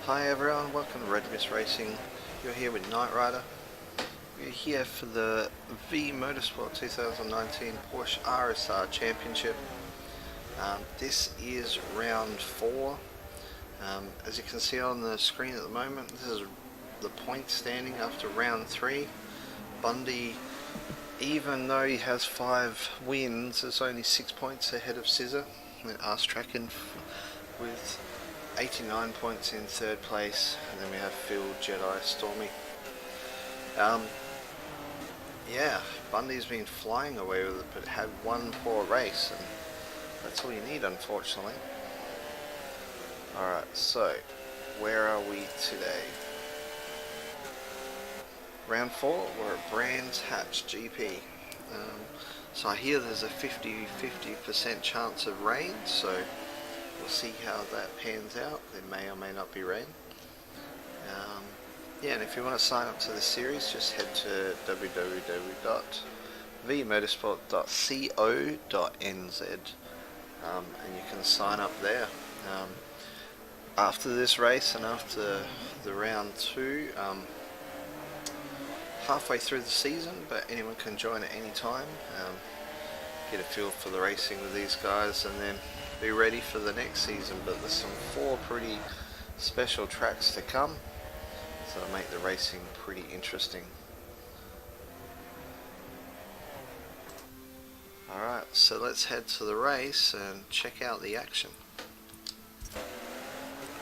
Hi everyone, welcome to RedMystRacing. You're here with Knight Rider. We're here for the V Motorsport 2019 Porsche RSR Championship. This is round 4. As you can see on the screen at the moment, this is the point standing after round 3. Bundy, even though he has 5 wins, is only 6 points ahead of Scissor. Us tracking with 89 points in 3rd place, and then we have Phil, Jedi, Stormy. Yeah, Bundy's been flying away with it, but had one poor race, and that's all you need, unfortunately. Alright, so where are we today? Round 4, we're at Brands Hatch GP. So I hear there's a 50% chance of rain, so we'll see how that pans out. There may or may not be rain. Yeah, and if you want to sign up to the series, just head to www.vmotorsport.co.nz and you can sign up there. After this race and after the round 2, halfway through the season, but anyone can join at any time. Get a feel for the racing with these guys and then be ready for the next season. But there's some 4 pretty special tracks to come, so it'll make the racing pretty interesting. Alright, so let's head to the race and check out the action.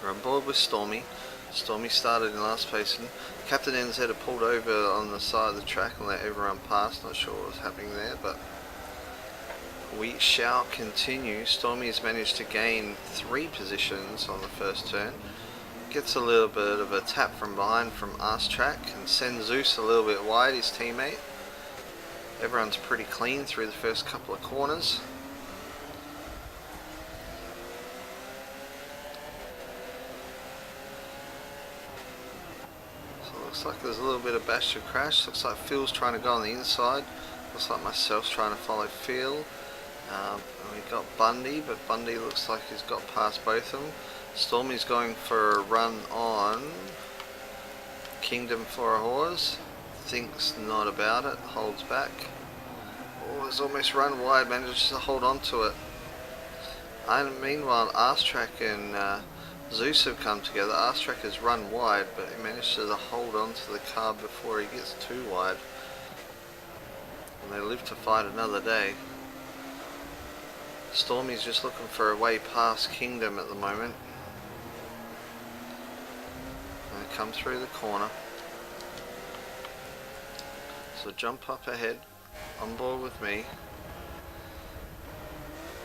We're on board with Stormy. Stormy started in last place, and Captain NZ had pulled over on the side of the track and let everyone pass. Not sure what was happening there, but we shall continue. Stormy has managed to gain 3 positions on the first turn. Gets a little bit of a tap from behind from Arse Track and sends Zeus a little bit wide, his teammate. Everyone's pretty clean through the first couple of corners. Looks like there's a little bit of bash to crash. Looks like Phil's trying to go on the inside. Looks like myself's trying to follow Phil. And we got Bundy, but Bundy looks like he's got past both of them. Stormy's going for a run on Kingdom for a Horse. Thinks not about it, holds back. Oh, he's almost run wide, manages to hold on to it. And meanwhile, Arse Track and Zeus have come together. Arse Track has run wide, but he managed to hold on to the car before he gets too wide. And they live to fight another day. Stormy's just looking for a way past Kingdom at the moment. And they come through the corner. So jump up ahead, on board with me.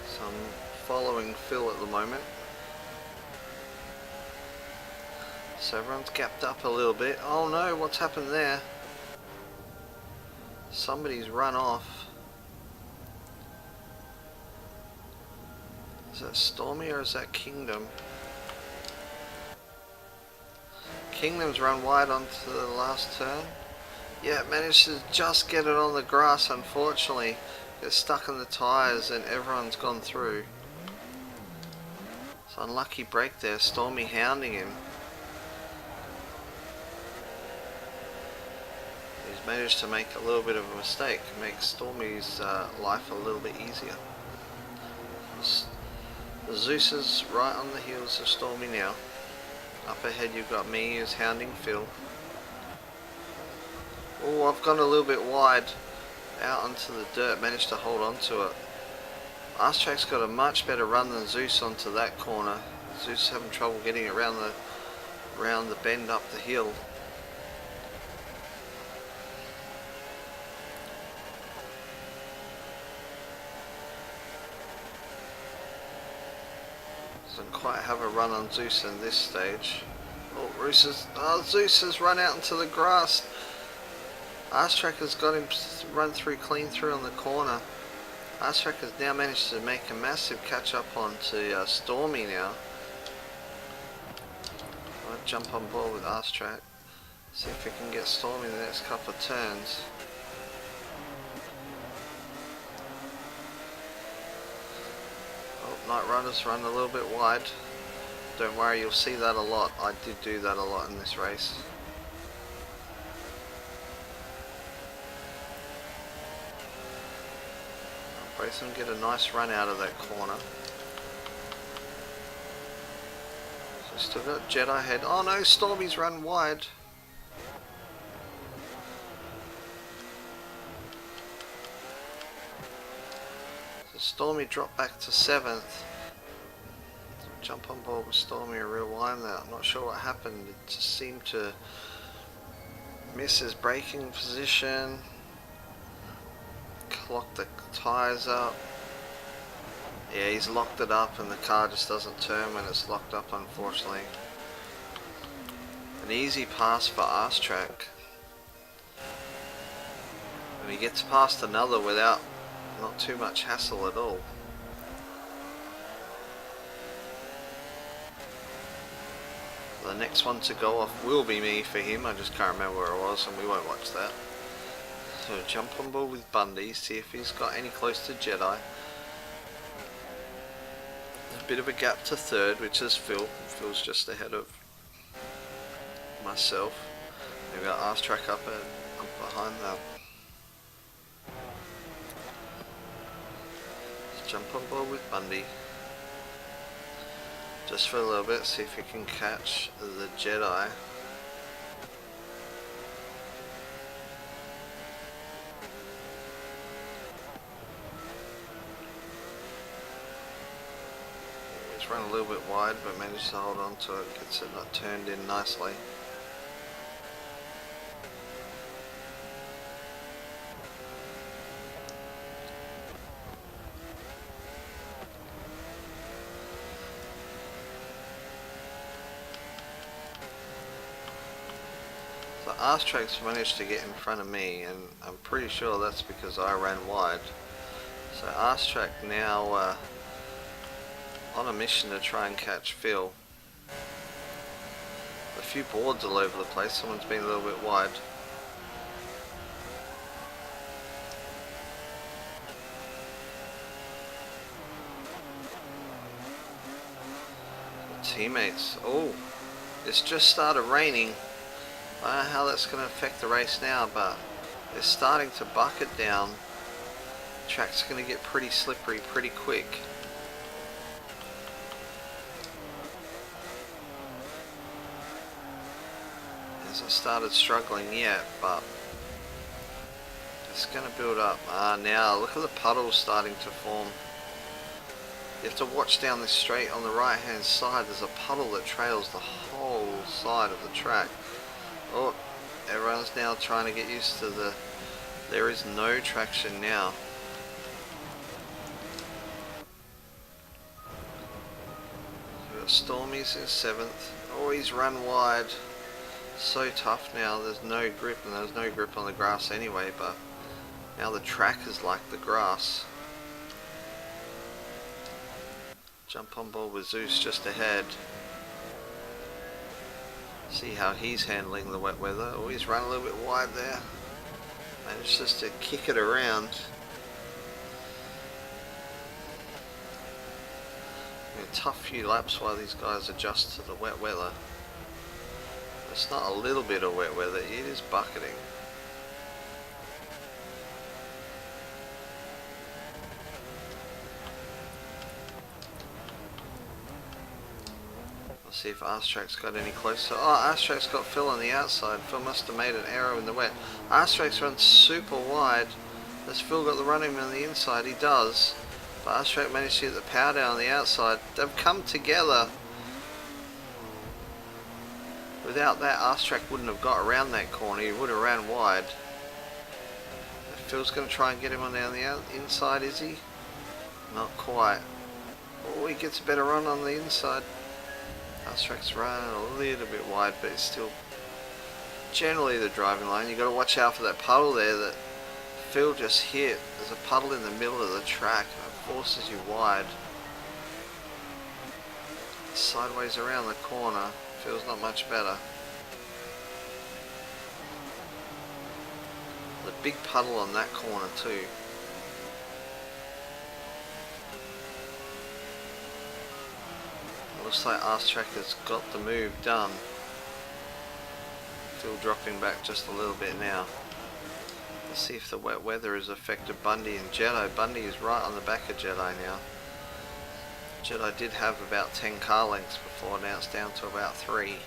So I'm following Phil at the moment. So everyone's gapped up a little bit. Oh no, what's happened there? Somebody's run off. Is that Stormy or is that Kingdom? Kingdom's run wide onto the last turn. Yeah, it managed to just get it on the grass, unfortunately. Gets stuck in the tyres and everyone's gone through. It's an unlucky break there, Stormy hounding him. He's managed to make a little bit of a mistake, make Stormy's life a little bit easier. Zeus is right on the heels of Stormy now. Up ahead you've got me who's hounding Phil. Oh, I've gone a little bit wide out onto the dirt, managed to hold on to it. Arse Track's got a much better run than Zeus onto that corner. Zeus is having trouble getting around the bend up the hill. Doesn't quite have a run on Zeus in this stage. Zeus has run out into the grass. Arse Track has got him run clean through on the corner. Arse Track has now managed to make a massive catch up onto Stormy now. I'll jump on board with Arse Track. See if we can get Stormy in the next couple of turns. Knight Rider's run a little bit wide. Don't worry, you'll see that a lot. I did do that a lot in this race. Both of them get a nice run out of that corner. So still got Jedi ahead. Oh no, Stormy's run wide. So Stormy dropped back to 7th. Jump on board with Stormy a real while now. I'm not sure what happened. It just seemed to miss his braking position. Locked the tyres up. Yeah, he's locked it up and the car just doesn't turn when it's locked up, unfortunately. An easy pass for RedMystRacing. And he gets past another without not too much hassle at all. The next one to go off will be me for him. I just can't remember where it was and we won't watch that. So jump on board with Bundy, see if he's got any close to Jedi. There's a bit of a gap to 3rd, which is Phil. Phil's just ahead of myself. We've got RedMystRacing up behind that. Let's jump on board with Bundy. Just for a little bit, see if we can catch the Jedi. He's run a little bit wide, but managed to hold on to it, gets it not turned in nicely. So RedMystRacing's managed to get in front of me, and I'm pretty sure that's because I ran wide. So RedMystRacing now on a mission to try and catch Phil. A few boards all over the place, someone's been a little bit wide. Teammates, oh, it's just started raining. I don't know how that's going to affect the race now, but it's starting to bucket down. The track's going to get pretty slippery pretty quick. Hasn't started struggling yet, but it's going to build up. Now look at the puddles starting to form. You have to watch down this straight on the right hand side. There's a puddle that trails the whole side of the track. Oh, everyone's now trying to get used to there is no traction now. We've got Stormy's in 7th. Oh, he's run wide. So tough now. There's no grip, and there's no grip on the grass anyway, but now the track is like the grass. Jump on board with Zeus just ahead. See how he's handling the wet weather. Oh, he's run a little bit wide there. Managed just to kick it around. A tough few laps while these guys adjust to the wet weather. It's not a little bit of wet weather, it is bucketing. Let's see if RedMystRacing's got any closer. Oh, RedMystRacing's got Phil on the outside. Phil must have made an error in the wet. RedMystRacing's run super wide. Has Phil got the running on the inside? He does. But RedMystRacing managed to get the power down on the outside. They've come together. Without that, RedMystRacing wouldn't have got around that corner. He would have ran wide. Phil's going to try and get him on down the inside, is he? Not quite. Oh, he gets a better run on the inside. RedMystRacing's running a little bit wide, but it's still generally the driving line. You've got to watch out for that puddle there that Phil just hit. There's a puddle in the middle of the track and it forces you wide. Sideways around the corner. Feels not much better. The big puddle on that corner too. Looks like Arse Track has got the move done. Still dropping back just a little bit now. Let's see if the wet weather has affected Bundy and Jedi. Bundy is right on the back of Jedi now. Jedi did have about 10 car lengths before, now it's down to about 3.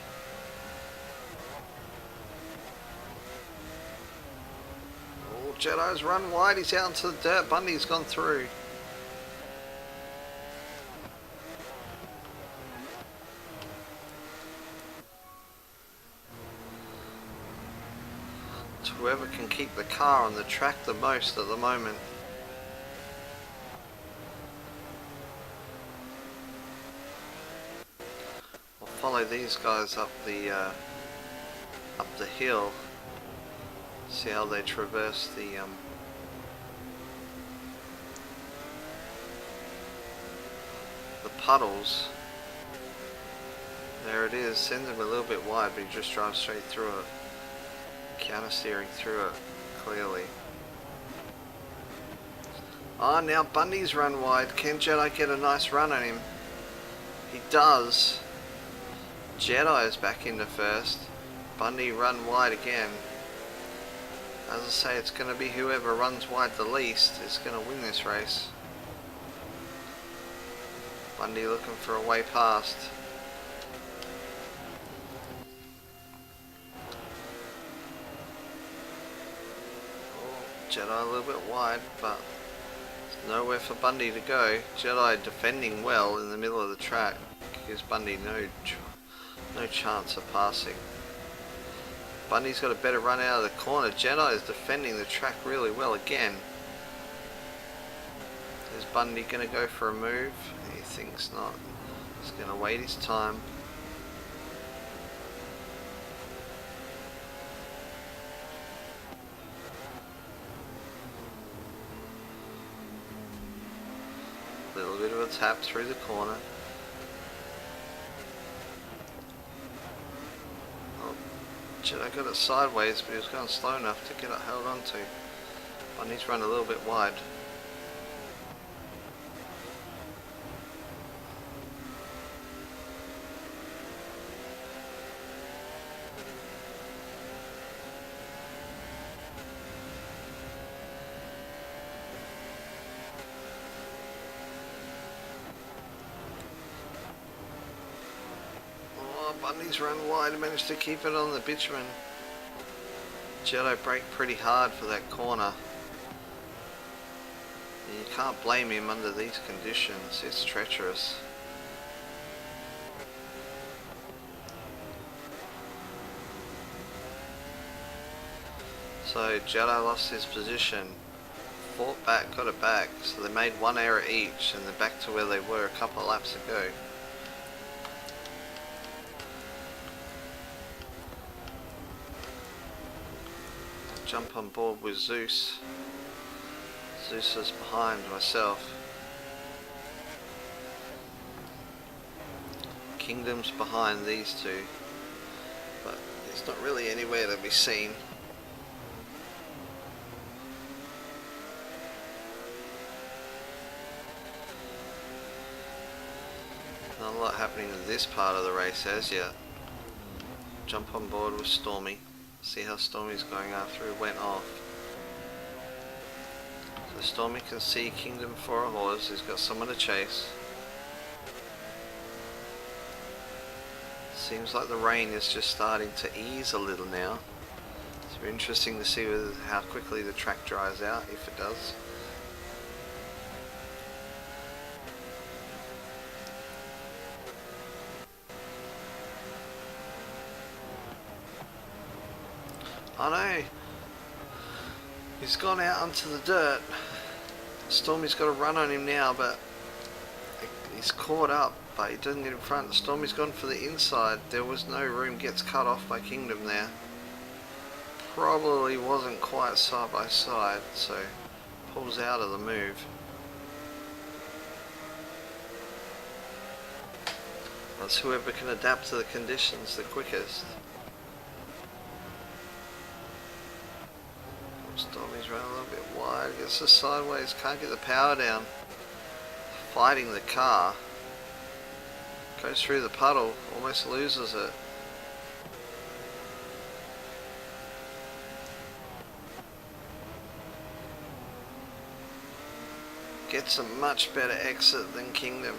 Oh, Jedi's run wide, he's out into the dirt, Bundy's gone through. It's whoever can keep the car on the track the most at the moment. Follow these guys up the hill. See how they traverse the puddles. There it is. Sends him a little bit wide, but he just drives straight through it. Counter steering through it clearly. Oh, now Bundy's run wide. Can Jedi get a nice run on him? He does. Jedi is back into first. Bundy run wide again. As I say, it's going to be whoever runs wide the least is going to win this race. Bundy looking for a way past. Oh, Jedi a little bit wide, but there's nowhere for Bundy to go. Jedi defending well in the middle of the track. Gives Bundy no chance of passing. Bundy's got a better run out of the corner. Jedi is defending the track really well again. Is Bundy going to go for a move? He thinks not. He's going to wait his time. Little bit of a tap through the corner. Jedi got it sideways, but he was going slow enough to get it held onto. Bundy's run a little bit wide. Bundy's run wide and managed to keep it on the bitumen. Jedi braked pretty hard for that corner. And you can't blame him under these conditions, it's treacherous. So Jedi lost his position, fought back, got it back, so they made one error each and they're back to where they were a couple of laps ago. Jump on board with Zeus. Zeus is behind myself. Kingdom's behind these two, but it's not really anywhere to be seen. Not a lot happening in this part of the race as yet. Jump on board with Stormy. See how Stormy's going after he went off. So Stormy can see Kingdom for a horse. He's got someone to chase. Seems like the rain is just starting to ease a little now. It's very interesting to see how quickly the track dries out, if it does. I know, he's gone out onto the dirt. Stormy's got a run on him now, but he's caught up, but he doesn't get in front. Stormy's gone for the inside. There was no room, gets cut off by Kingdom there. Probably wasn't quite side by side, so pulls out of the move. That's whoever can adapt to the conditions the quickest. Stormy's run a little bit wide, gets us sideways, can't get the power down. Fighting the car. Goes through the puddle, almost loses it. Gets a much better exit than Kingdom.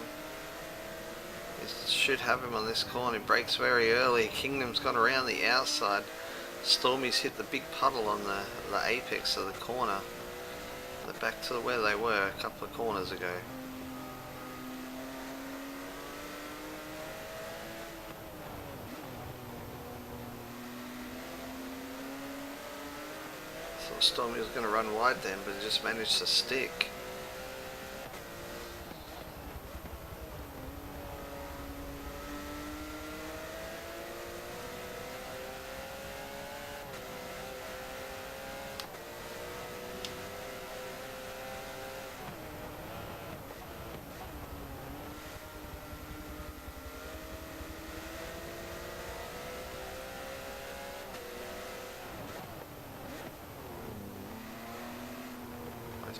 He should have him on this corner. He brakes very early. Kingdom's gone around the outside. Stormy's hit the big puddle on the apex of the corner. They're back to where they were a couple of corners ago. Thought Stormy was going to run wide then, but he just managed to stick.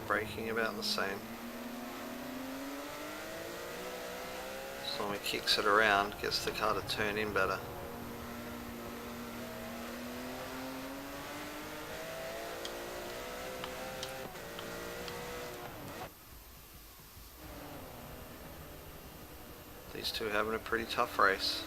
Braking about the same. Stormy kicks it around, gets the car to turn in better. These two are having a pretty tough race.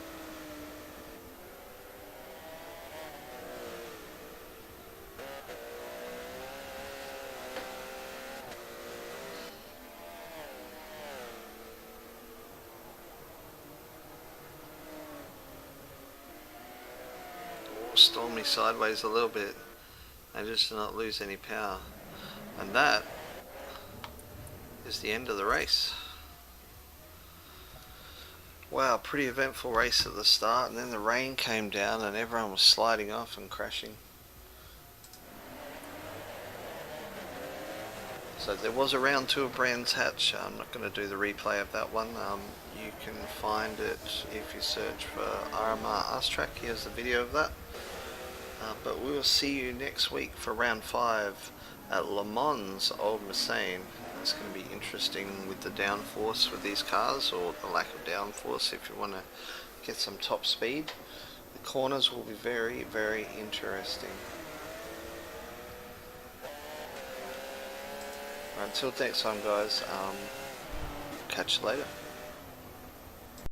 Stormy sideways a little bit and just to not lose any power, and that is the end of the race. Wow, pretty eventful race at the start, and then the rain came down and everyone was sliding off and crashing. So there was a round 2 of Brands Hatch. I'm not going to do the replay of that one. You can find it if you search for RMR Us Track. Here's the video of that. But we will see you next week for round 5 at Le Mans Old Messine. It's going to be interesting with the downforce with these cars, or the lack of downforce if you want to get some top speed. The corners will be very, very interesting. Until next time guys, catch you later.